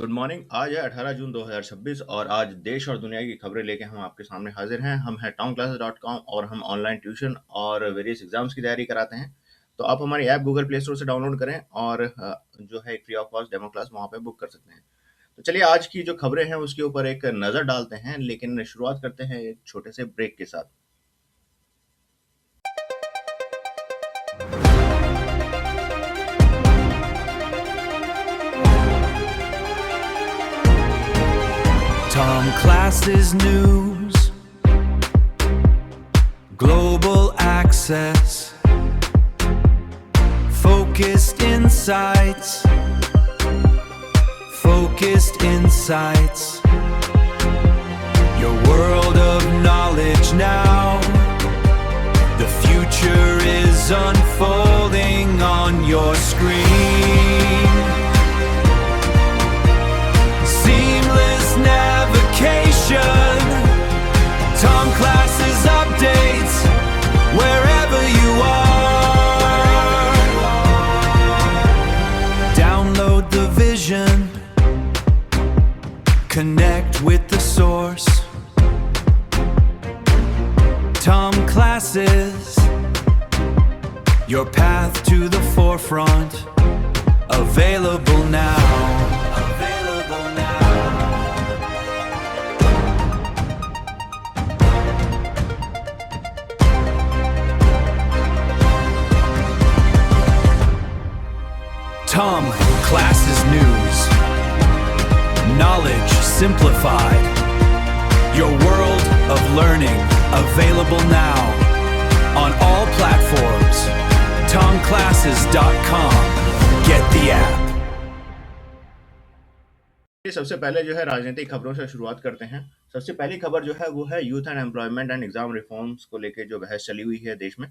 Good morning. आज है 18 जून 2026 और आज देश और दुनिया की खबरें लेके हम आपके सामने हाजिर हैं। हम हैं townclasses.com और हम ऑनलाइन ट्यूशन और वेरियस एग्जाम्स की तैयारी कराते हैं। तो आप हमारी ऐप गूगल प्ले स्टोर से डाउनलोड करें और जो है एक free of cost demo class वहाँ पे बुक कर सकते हैं। तो चलिए आज की जो खबरें हैं उसके ऊपर एक नज़र डालते हैं, लेकिन शुरुआत करते हैं एक छोटे से ब्रेक के साथ। Tom Classes News, Global Access, Focused Insights, Focused Insights, your world of knowledge now. The future is unfolding on your screen. Seamless navigation, Tom Classes updates wherever you are. Download the vision, connect with the source. Tom Classes, your path to the forefront, available now. Available now. Tom Classes News, knowledge simplified, your world of learning available now on all platforms. TomClasses.com. Get the app. ये सबसे पहले जो है राजनीतिक खबरों से शुरुआत करते हैं। सबसे पहली खबर जो है वो है youth and employment and exam reforms को लेके जो बहस चली हुई है देश में।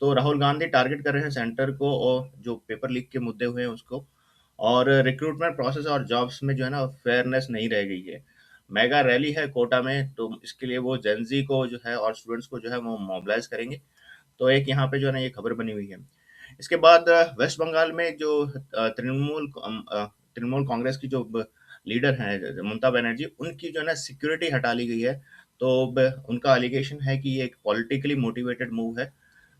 तो राहुल गांधी टारगेट कर रहे हैं सेंटर को और जो पेपर लीक के मुद्दे हुए हैं उसको, और रिक्रूटमेंट प्रोसेस और जॉब्स में जो है ना फेयरनेस नहीं रह गई है। मेगा रैली है कोटा में, तो इसके लिए वो जेनजी को जो है और स्टूडेंट्स को जो है वो मोबिलाइज करेंगे। तो एक यहाँ पे जो है ना ये खबर बनी हुई है। इसके बाद वेस्ट बंगाल में जो तृणमूल कांग्रेस की जो लीडर हैं ममता बनर्जी, उनकी जो है ना सिक्योरिटी हटा ली गई है। तो उनका एलिगेशन है कि ये एक पॉलिटिकली मोटिवेटेड मूव है।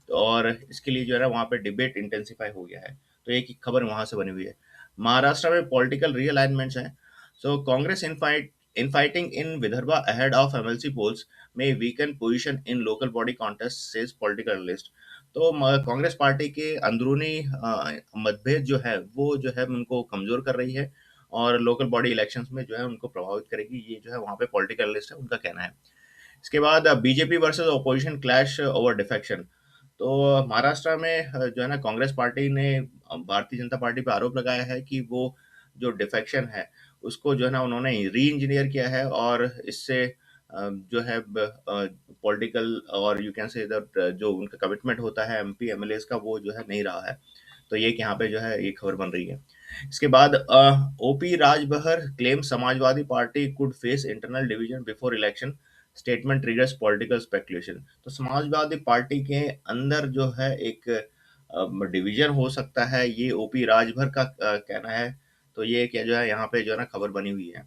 तो और इसके लिए जो है ना वहाँ पे डिबेट इंटेंसिफाई हो गया है। तो एक खबर वहाँ से बनी हुई है। महाराष्ट्र में पॉलिटिकल रीअलाइनमेंट्स हैं। So Congress infighting in Vidarbha ahead of MLC polls में weaken position in local body contest says political list. तो कांग्रेस पार्टी के अंदरूनी मतभेद जो है वो जो है उनको कमजोर कर रही है और लोकल बॉडी इलेक्शंस में जो है उनको प्रभावित करेगी। ये जो है वहाँ पे पॉलिटिकल लिस्ट है, उनका कहना है। इसके बाद BJP versus opposition clash over defection. तो महाराष्ट्र में जो है ना कांग्रेस पार्टी ने भारतीय जनता पार्टी पे आरोप लगाया है कि वो जो डिफेक्शन है उसको जो है ना उन्होंने री इंजीनियर किया है और इससे जो है पॉलिटिकल और यू कैन से दैट जो उनका कमिटमेंट होता है एमपी एमएलए का वो जो है नहीं रहा है। तो ये कि यहाँ पे जो है ये खबर बन रही है। इसके बाद OP Rajbhar claim Samajwadi party could face internal division before election, statement triggers political speculation. तो समाजवादी पार्टी के अंदर जो है एक डिवीजन हो सकता है, ये ओपी राजभर का कहना है। तो ये क्या जो है यहाँ पे जो है ना खबर बनी हुई है।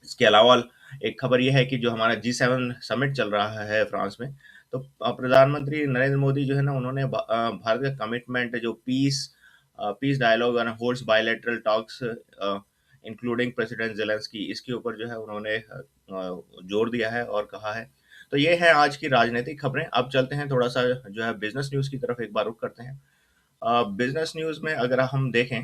इसके अलावा एक खबर ये है कि जो हमारा G7 समिट चल रहा है फ्रांस में, तो प्रधानमंत्री नरेंद्र मोदी जो है ना उन्होंने भारत का कमिटमेंट जो peace dialogue and holds bilateral talks including president Zelensky, इसके ऊपर जो है उन्होंने जोर दिया है और कहा है। तो ये है आज की राजनीतिक खबरें। अब चलते हैं थोड़ा सा जो है बिजनेस न्यूज़ की तरफ एक बार रुख करते हैं। बिजनेस न्यूज़ में अगर हम देखें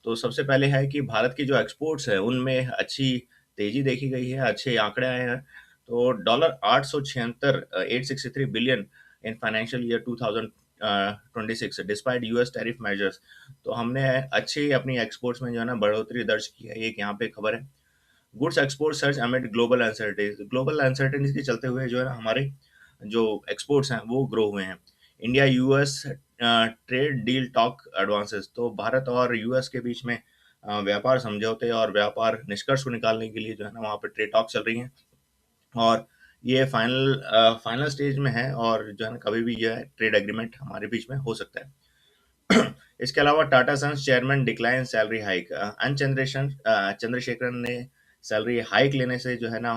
तो सबसे पहले है कि भारत की जो एक्सपोर्ट्स है उनमें अच्छी तेजी देखी गई है, अच्छे आंकड़े आए हैं। तो dollar 876 863 billion in financial year 2026 despite US tariff measures. तो हमने अच्छी अपनी एक्सपोर्ट्स में जो है ना बढ़ोतरी दर्ज की है, एक यहाँ पे खबर है। Goods export search amid global uncertainty के चलते हुए जो है ना हमारे जो एक्सपोर्ट्स हैं वो ग्रो हुए हैं। India US trade deal talk advances. तो भारत और यूएस के बीच में व्यापार समझौते और व्यापार निष्कर्ष को निकालने के लिए जो है ना वहाँ पे ट्रेड टॉक चल रही हैं और ये फाइनल स्टेज में है और जो है ना कभी भी जो है ट्रेड एग्रीमेंट हमारे बीच में हो सकता है। इसके अलावा Tata Sons chairman decline salary hike, Chandrasekaran ने सैलरी हाइक लेने से जो है ना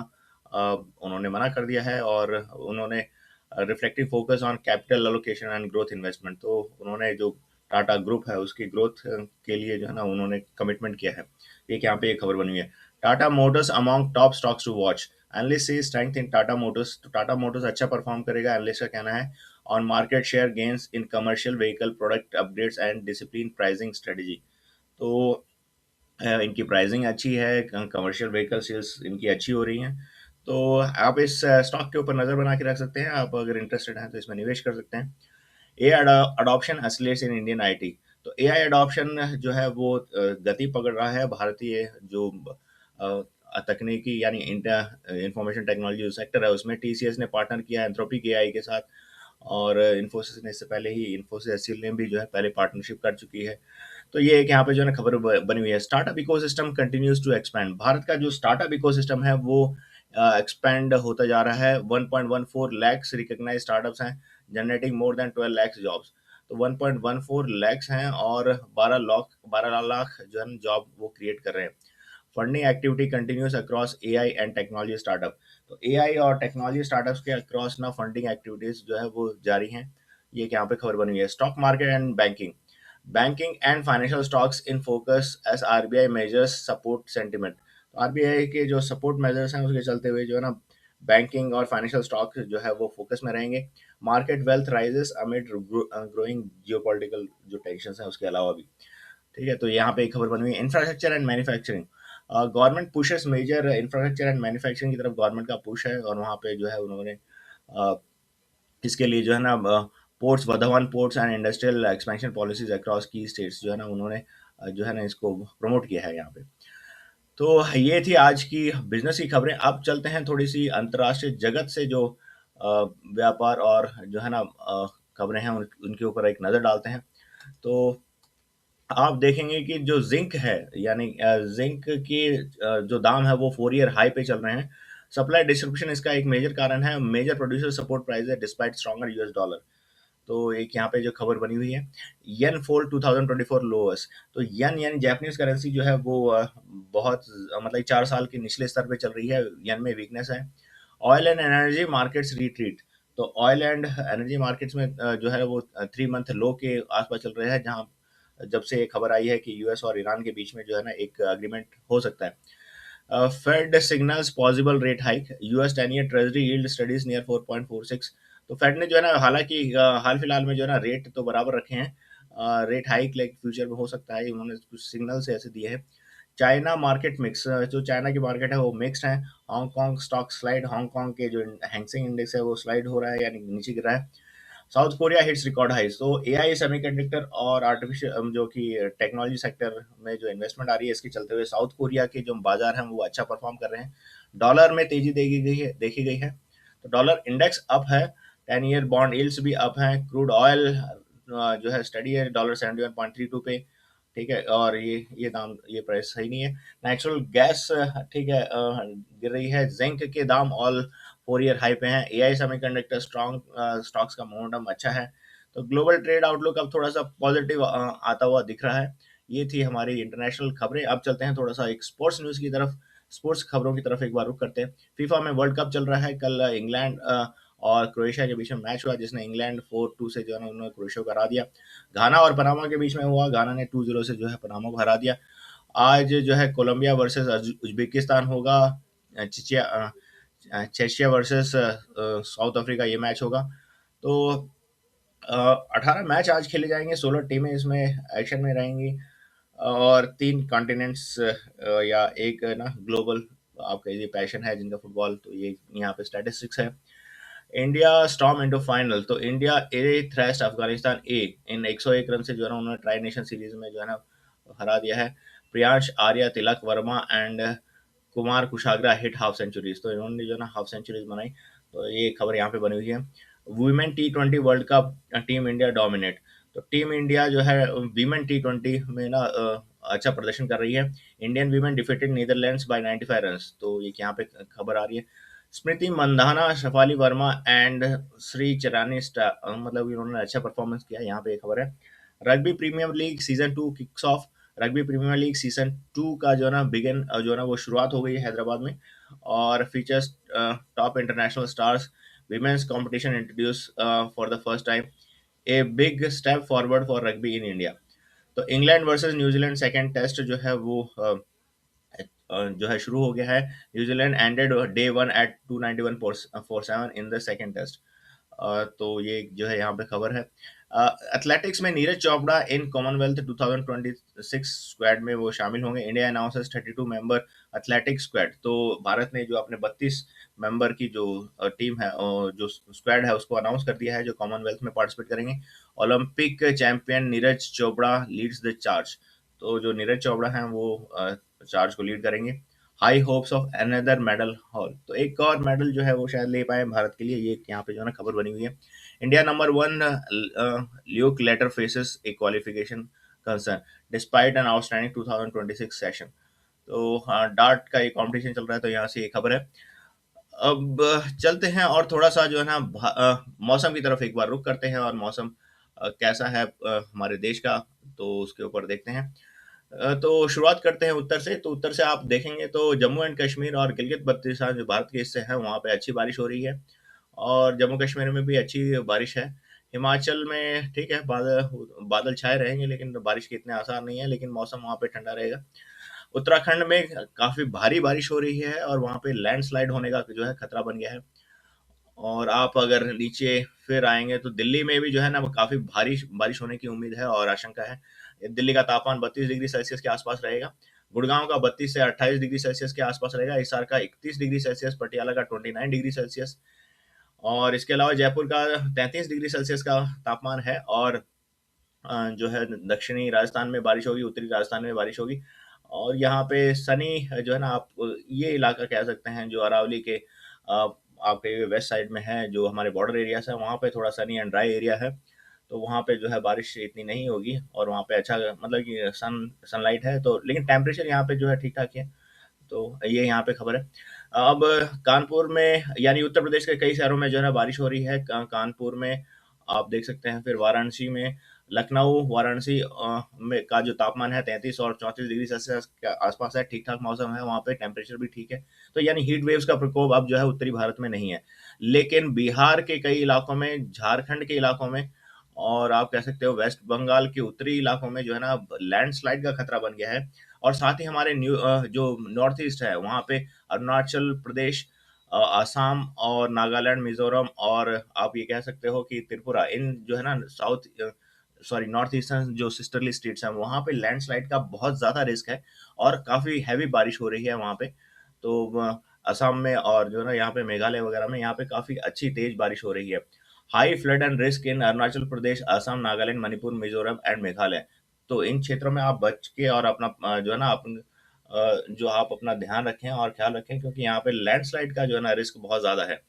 उन्होंने मना कर दिया है, और उन्होंने reflective focus on capital allocation and growth investment, तो उन्होंने जो टाटा ग्रुप है उसकी ग्रोथ के लिए जो है ना उन्होंने कमिटमेंट किया है। एक यहाँ पे एक खबर बनी हुई है, Tata Motors among top stocks to watch, analyst से स्ट्रेंथ इन टाटा मोटर्स, तो टाटा मोटर्स अच्छा परफॉर्म करेगा एनालिस्ट का कहना है, on market share gains in commercial vehicle product upgrades and discipline pricing strategy. तो इनकी प्राइसिंग अच्छी है, कमर्शियल व्हीकल सेल्स इनकी अच्छी हो रही हैं, तो आप इस स्टॉक के ऊपर नज़र बना के रख सकते हैं, आप अगर इंटरेस्टेड हैं तो इसमें निवेश कर सकते हैं। AI adoption accelerates in Indian IT, तो एआई अडॉप्शन जो है वो गति पकड़ रहा है, भारतीय जो तकनीकी यानी इंफॉर्मेशन टेक्नोलॉजी जो सेक्टर है उसमें टीसीएस ने पार्टनर किया है एंथ्रोपिक एआई के साथ, और इन्फोसिस ने इससे पहले ही, इन्फोसिस एचसीएल ने भी जो है पहले पार्टनरशिप कर चुकी है। तो ये एक यहाँ पे जो है ना खबर बनी हुई है, startup ecosystem continues to expand, Bharat का जो स्टार्टअप इकोसिस्टम है वो एक्सपैंड होता जा रहा है। 1.14 लैक्स रिकॉग्नाइज स्टार्टअप्स हैं, generating more than 12 lakhs jobs, तो 1.14 लैक्स हैं और 12 लाख जो है जॉब वो क्रिएट कर रहे हैं। Funding activity continuous across AI and technology startup, तो एआई और टेक्नोलॉजी स्टार्टअप्स के अक्रॉस ना फंडिंग एक्टिविटीज जो है वो जारी हैं। ये यहाँ पे खबर बनी हुई है। Stock market and banking, banking and financial stocks in focus as RBI measures support sentiment, तो आरबीआई के जो सपोर्ट मेजर्स हैं उसके चलते हुए जो है ना बैंकिंग और फाइनेंशियल स्टॉक जो है वो फोकस में रहेंगे। Market wealth rises amid growing geopolitical जो टेंशन है उसके अलावा भी, ठीक है। तो यहाँ पे एक खबर बनी हुई है, infrastructure and manufacturing, government pushes major infrastructure and manufacturing की तरफ गवर्नमेंट का पुश है, और वहाँ पे जो है उन्होंने इसके लिए जो है ना ports, Vardhaman ports and industrial expansion policies across की स्टेट्स जो है ना उन्होंने जो है ना इसको प्रमोट किया है यहाँ पे। तो ये थी आज की बिजनेस की खबरें। अब चलते हैं थोड़ी सी अंतर्राष्ट्रीय जगत से जो अ, व्यापार और जो है ना खबरें हैं उनके ऊपर एक नज़र डालते हैं। तो आप देखेंगे कि जो जिंक है, यानी जिंक की जो दाम है वो 4 ईयर हाई पे चल रहे हैं। सप्लाई डिस्ट्रीब्यूशन इसका एक मेजर कारण है, मेजर प्रोड्यूसर सपोर्ट प्राइस है डिस्पाइट स्ट्रॉन्गर यूएस डॉलर। तो एक यहाँ पे जो खबर बनी हुई है, येन फोल्ड 2024 लोअर्स, तो येन यानी जापानीज करेंसी जो है वो बहुत मतलब 4 साल के निचले स्तर पे चल रही है, येन में वीकनेस है। Oil and energy markets retreat, तो ऑयल एंड एनर्जी मार्केट्स में जो है वो 3 मंथ लो के आसपास चल रहे हैं, जहाँ जब से ये खबर आई है कि यूएस और ईरान के बीच में जो है ना एक एग्रीमेंट हो सकता है। Fed signals possible rate hike, US 10 year treasury yield studies near 4.46, तो फेड ने जो है ना हालांकि हाल फिलहाल में जो है ना रेट तो बराबर रखे हैं, रेट हाइक लाइक फ्यूचर में हो सकता है, उन्होंने कुछ सिग्नल से ऐसे दिए हैं। चाइना मार्केट मिक्स, जो चाइना की मार्केट है वो मिक्स्ड है। हांगकांग स्टॉक स्लाइड, हांगकांग के जो हैंगसेंग इंडेक्स है वो स्लाइड हो रहा है यानी नीचे गिर रहा है। साउथ कोरिया हिट्स रिकॉर्ड हाइस, तो एआई सेमीकंडक्टर और आर्टिफिशियल जो कि टेक्नोलॉजी सेक्टर में जो इन्वेस्टमेंट आ रही है इसके चलते हुए साउथ कोरिया के जो बाजार हैं वो अच्छा परफॉर्म कर रहे हैं। डॉलर में तेजी देखी गई है, तो डॉलर इंडेक्स अप है, 10 ईयर बॉन्ड यील्ड्स भी अप हैं। क्रूड ऑयल जो है स्टडी है $71.32 पे, ठीक है, और ये दाम, ये प्राइस सही नहीं है। नेचुरल गैस ठीक है गिर रही है। जिंक के दाम ऑल 4 ईयर हाई पे हैं। एआई सेमीकंडक्टर स्ट्रॉन्ग स्टॉक्स का मोमेंटम अच्छा है। तो ग्लोबल ट्रेड आउटलुक अब थोड़ा सा पॉजिटिव आता हुआ दिख रहा है। ये थी हमारी इंटरनेशनल खबरें। अब चलते हैं थोड़ा सा एक स्पोर्ट्स न्यूज़ की तरफ, स्पोर्ट्स खबरों की तरफ एक बार रुख करते हैं। फीफा में वर्ल्ड कप चल रहा है। कल इंग्लैंड और क्रोएशिया के बीच में मैच हुआ, जिसने इंग्लैंड 4-2 से जो है ना उन्होंने क्रोएशिया को हरा दिया। घाना और पनामा के बीच में हुआ, घाना ने 2-0 से जो है पनामा को हरा दिया। आज जो है कोलंबिया वर्सेस उज्बेकिस्तान होगा, चेचिया वर्सेस साउथ अफ्रीका, ये मैच होगा। तो 18 मैच आज खेले जाएंगे, 16 टीमें इसमें एक्शन में रहेंगी, और 3 कॉन्टिनेंट्स या एक ना ग्लोबल आपका ये पैशन है जिनका फुटबॉल, तो ये यहाँ पे स्टैटिस्टिक्स है। इंडिया स्टॉर्म इनटू फाइनल, तो इंडिया ए थ्रेस्ट अफगानिस्तान ए इन 101 रन से जो है ना उन्होंने ट्राई नेशन सीरीज में जो है ना हरा दिया है। Priyansh Arya, Tilak Varma and Kumar Kushagra hit half centuries, तो इन्होंने जो है ना हाफ सेंचुरीज बनाई। तो ये खबर यहाँ पे बनी हुई है। Women T20 world cup, team India dominate, तो टीम इंडिया जो है वीमेन T20 में ना अच्छा प्रदर्शन कर रही है। Indian women defeated Netherlands by 95 runs, तो ये यहाँ पे खबर आ रही है। स्मृति मंदाना, शफाली वर्मा एंड श्री चरानी मतलब इन्होंने अच्छा परफॉर्मेंस किया, यहाँ पे एक खबर है। Rugby premier league season 2 kicks off. Rugby premier league season 2 का जो है ना जो है ना वो शुरुआत हो गई है हैदराबाद में, और features top international stars. Women's competition introduce for the first time, a big step forward for rugby in India. तो England versus New Zealand second test जो है वो जो है शुरू हो गया है। New Zealand ended day one at 291 in the second test. तो ये जो है यहाँ पे खबर है। एथलेटिक्स में Neeraj Chopra in Commonwealth 2026 squad में वो शामिल होंगे। India announces 32 member athletics squad. तो भारत ने जो अपने 32 मेंबर की जो टीम है, जो स्क्वाड है, उसको अनाउंस कर दिया है, जो कॉमनवेल्थ में पार्टिसिपेट करेंगे। Olympic champion Neeraj Chopra leads the charge. तो जो नीरज चोपड़ा हैं वो चार्ज को लीड करेंगे। High hopes of another medal hall. तो एक और मेडल जो है वो शायद ले पाए भारत के लिए, ये यहाँ पे जो है ना खबर बनी हुई है। India number one Luke Littler faces a qualification concern despite an outstanding 2026 session. तो हाँ, डार्ट का ये कंपटीशन चल रहा है, तो यहाँ से ये खबर है। अब चलते हैं और थोड़ा सा जो है ना मौसम की तरफ एक बार रुख करते हैं, और मौसम कैसा है हमारे देश का, तो उसके ऊपर देखते हैं। तो शुरुआत करते हैं उत्तर से। तो उत्तर से आप देखेंगे तो जम्मू एंड कश्मीर और गिलगित बल्तिस्तान जो भारत के हिस्से हैं, वहाँ पे अच्छी बारिश हो रही है, और जम्मू कश्मीर में भी अच्छी बारिश है। हिमाचल में ठीक है, बादल बादल छाए रहेंगे, लेकिन बारिश के इतने आसार नहीं है, लेकिन मौसम वहाँ पे ठंडा रहेगा। उत्तराखंड में काफ़ी भारी बारिश हो रही है, और वहाँ पे लैंडस्लाइड होने का जो है खतरा बन गया है। और आप अगर नीचे फिर आएँगे तो दिल्ली में भी जो है ना वो काफ़ी भारी बारिश होने की उम्मीद है और आशंका है। दिल्ली का तापमान 32 डिग्री सेल्सियस के आसपास रहेगा। गुड़गाँव का 32 से 28 डिग्री सेल्सियस के आसपास रहेगा। हिसार का 31 डिग्री सेल्सियस, पटियाला का 29 डिग्री सेल्सियस, और इसके अलावा जयपुर का 33 डिग्री सेल्सियस का तापमान है। और जो है दक्षिणी राजस्थान में बारिश होगी, उत्तरी राजस्थान में बारिश होगी। और यहाँ पे सनी जो है ना, आप ये इलाका कह सकते हैं जो अरावली के आपके वेस्ट साइड में है, जो हमारे बॉर्डर एरियाज है, वहाँ पे थोड़ा सनी एंड ड्राई एरिया है। तो वहाँ पे जो है बारिश इतनी नहीं होगी, और वहाँ पे अच्छा मतलब कि सनलाइट है, तो लेकिन टेम्परेचर यहाँ पे जो है ठीक ठाक है। तो ये यहाँ पे खबर है। अब कानपुर में यानी उत्तर प्रदेश के कई शहरों में जो है ना बारिश हो रही है। कानपुर में आप देख सकते हैं, फिर वाराणसी में, लखनऊ, वाराणसी में का जो तापमान है 33 और 34 डिग्री सेल्सियस के आसपास है। ठीक ठाक मौसम है, वहाँ पे टेम्परेचर भी ठीक है। तो यानी हीट वेव्स का प्रकोप अब जो है उत्तरी भारत में नहीं है, लेकिन बिहार के कई इलाकों में, झारखंड के इलाकों में, और आप कह सकते हो वेस्ट बंगाल के उत्तरी इलाकों में जो है ना लैंडस्लाइड का खतरा बन गया है। और साथ ही हमारे जो नॉर्थ ईस्ट है, वहाँ पे अरुणाचल प्रदेश, असम और नागालैंड, मिजोरम, और आप ये कह सकते हो कि त्रिपुरा, इन जो है ना साउथ सॉरी नॉर्थ ईस्टर्न जो सिस्टरली स्टेट्स हैं, वहाँ पे लैंडस्लाइड का बहुत ज़्यादा रिस्क है, और काफ़ी हैवी बारिश हो रही है वहाँ पे। तो असम में और जो है ना यहाँ पे मेघालय वगैरह में यहाँ पे काफ़ी अच्छी तेज़ बारिश हो रही है। High flood and risk in Arunachal Pradesh, Assam, Nagaland, Manipur, Mizoram and Meghalaya. तो इन क्षेत्रों में आप बच के और अपना जो है ना जो आप अपना ध्यान रखें और ख्याल रखें, क्योंकि यहाँ पे लैंडस्लाइड का जो है ना रिस्क बहुत ज़्यादा है।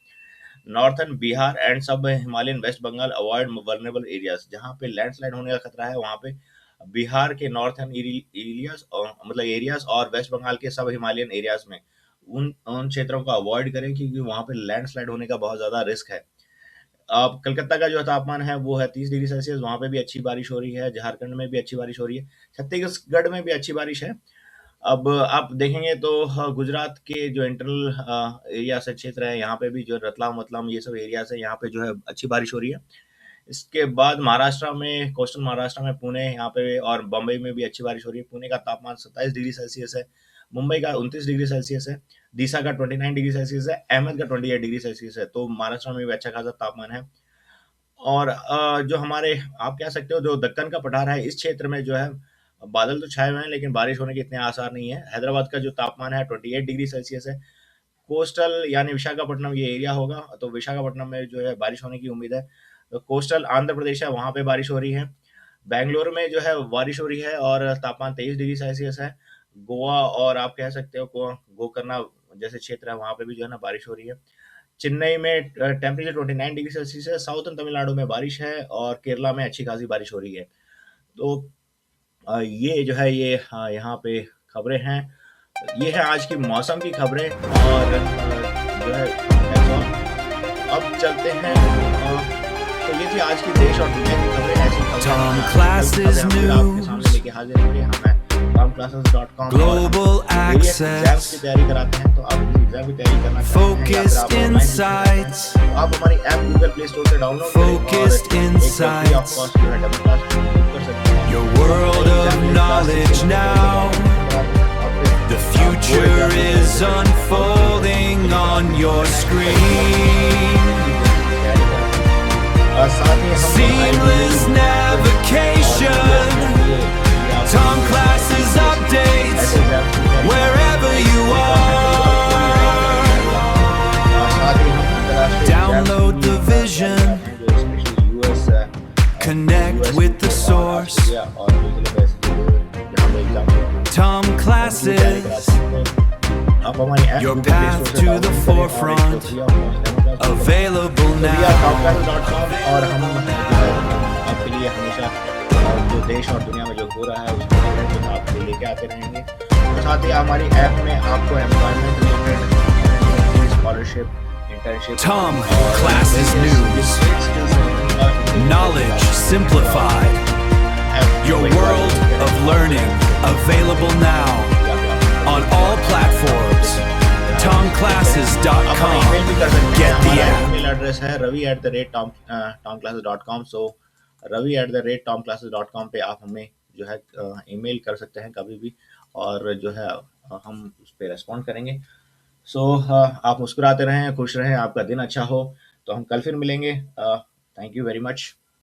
Northern Bihar and sub Himalayan West Bengal avoid vulnerable areas. जहाँ पे लैंडस्लाइड होने का खतरा है, वहाँ पे बिहार के नॉर्थर्न एरियाज मतलब एरियाज, और वेस्ट बंगाल के सब हिमालयन एरियाज में उन उन क्षेत्रों को अवॉइड करें, क्योंकि वहाँ पे लैंडस्लाइड होने का बहुत ज़्यादा रिस्क है। अब कलकत्ता का जो तापमान है वो है 30 डिग्री सेल्सियस, वहाँ पे भी अच्छी बारिश हो रही है। झारखंड में भी अच्छी बारिश हो रही है। छत्तीसगढ़ में भी अच्छी बारिश है। अब आप देखेंगे तो गुजरात के जो इंटरनल एरिया से क्षेत्र है, यहाँ पे भी जो रतलाम वतलाम ये सब एरिया से यहाँ पे जो है अच्छी बारिश हो रही है। इसके बाद महाराष्ट्र में, कोस्टल महाराष्ट्र में, पुणे यहाँ पे और बम्बई में भी अच्छी बारिश हो रही है। पुणे का तापमान 27 डिग्री सेल्सियस है, मुंबई का 29 डिग्री सेल्सियस है, डीसा का 29 डिग्री सेल्सियस है, अहमद का 28 डिग्री सेल्सियस है। तो महाराष्ट्र में भी अच्छा खासा तापमान है। और जो हमारे आप कह सकते हो जो दक्कन का पठार है, इस क्षेत्र में जो है बादल तो छाए हुए हैं, लेकिन बारिश होने के इतने आसार नहीं है। हैदराबाद का जो तापमान है 28 डिग्री सेल्सियस है। कोस्टल यानी विशाखापट्टनम ये एरिया होगा, तो विशाखापट्टनम में जो है बारिश होने की उम्मीद है। तो कोस्टल आंध्र प्रदेश है, वहाँ पे बारिश हो रही है। बैंगलोर में जो है बारिश हो रही है, और तापमान 23 डिग्री सेल्सियस है। गोवा और आप कह सकते हो गोकर्णा जैसे क्षेत्र है, वहाँ पे भी जो है ना बारिश हो रही है। चेन्नई में टेम्परेचर 29 डिग्री सेल्सियस है। साउथर्न तमिलनाडु में बारिश है, और केरला में अच्छी खासी बारिश हो रही है। तो ये जो है ये यहाँ पे खबरें हैं। ये है आज की मौसम की खबरें, और जो है that's all। अब चलते हैं तो ये थी आज की देश और दुनिया की खबरें। ऐसी खबरें Tom कल की खबरें Classes हम फिर आपके सामने News, लेके हाजिर होंगे। हम हैं tomclasses.com और हम Global वेरियस एग्जाम्स की Access, तैयारी कराते हैं। तो आप किसी एग्जाम की तैयारी करना चाहते हैं या फिर Focused आप ऑनलाइन सीखना चाहते हैं, Insights, तो आप हमारी ऐप गूगल प्ले स्टोर से डाउनलोड करें और Focused एक फ्री ऑफ Insights, कॉस्ट जो है डेमो क्लास बुक कर सकते हैं। your तो हम world नई of exam based class knowledge system को now. लेकर आए हैं और फिर The वो future एग्जाम की तैयारी is करें और unfolding on your screen. साथ ही हम Seamless IIT navigation, Tom Classes updates, wherever you are. Download the vision, connect with the source. Tom Classes, your path to the forefront, available now. और हम जो है आपके लिए हमेशा जो देश और दुनिया में जो हो रहा है उसको अपडेट आपके लिए लेके आते रहेंगे। और साथ ही हमारी ऐप में आपको employment related scholarship, internship, Tom Classes News, knowledge simplified, your world of learning available now on all platforms. TomClasses.com. Email भी कर सकते हैं। Get the हमारा app. ईमेल एड्रेस है ravi@tomclasses.com। सो ravi@tomclasses.com पे आप हमें जो है ईमेल कर सकते हैं कभी भी और जो है हम उस पर रेस्पॉन्ड करेंगे। सो आप मुस्कुराते रहें, खुश रहें, आपका दिन अच्छा हो। तो हम कल फिर मिलेंगे। Thank you very much.